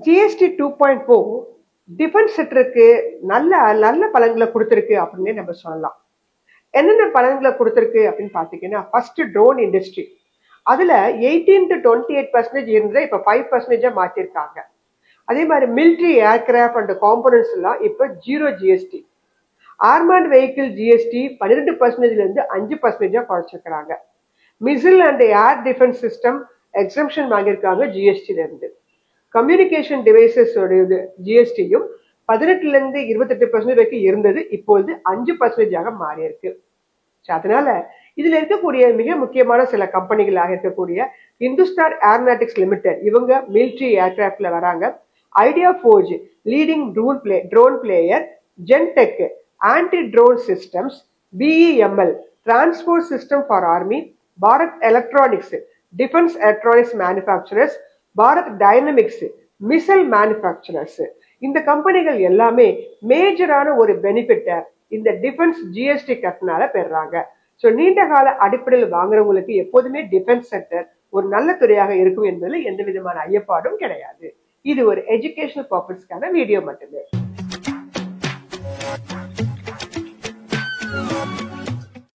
GST 2.0 defence செக்டருக்கு நல்ல நல்ல பலன்களை கொடுத்திருக்கு அப்படின்னு நம்ம சொல்லலாம். என்னென்ன பலன்களை கொடுத்திருக்கு அப்படின்னு பாத்தீங்கன்னா, ஃபர்ஸ்ட் ட்ரோன் இண்டஸ்ட்ரி. அதுல 18 to 28% இருந்ததை இப்ப 5% மாத்திருக்காங்க. அதே மாதிரி மிலிட்ரி ஏர்கிராஃப்ட் அண்ட் காம்போனன்ட்ஸ் எல்லாம் இப்ப 0 ஜிஎஸ்டி. ஆர்மர்ட் வெஹிக்கிள் ஜிஎஸ்டி 12%ல இருந்து 5% குறைச்சிருக்கிறாங்க. Missile and air defence system exemption வாங்கியிருக்காங்க ஜிஎஸ்டில இருந்து. கம்யூனிகேஷன் டிவைசஸ் ஜிஎஸ்டியும் 18ல இருந்து 28% வரைக்கும் இருந்தது, இப்போது 5% மாறி இருக்கு. அதனால இதுல இருக்கக்கூடிய மிக முக்கியமான சில கம்பெனிகளாக இருக்கக்கூடிய இந்துஸ்தான் ஏரோநாட்டிக்ஸ் லிமிடெட், இவங்க மிலிட்ரி ஏர்கிராஃப்ட்ல வராங்க. Idea forge leading drone player, Gentech anti drone systems, BEML transport system for army, Bharat electronics defence electronics manufacturers, Bharat dynamics missile manufacturers. இந்த கம்பெனிகள் எல்லாமே மேஜரான ஒரு பெனிஃபிட்ட இந்த டிஃபென்ஸ் ஜிஎஸ்டி கட்டினால பெறாங்க. ஸோ நீண்ட கால அடிப்படையில் வாங்குறவங்களுக்கு எப்போதுமே டிஃபென்ஸ் செக்டர் ஒரு நல்ல துறையாக இருக்கும் என்பதில் எந்த விதமான ஐயப்பாடும் கிடையாது. இது ஒரு எஜுகேஷனல் பர்பஸ்க்கான வீடியோ மட்டுமே.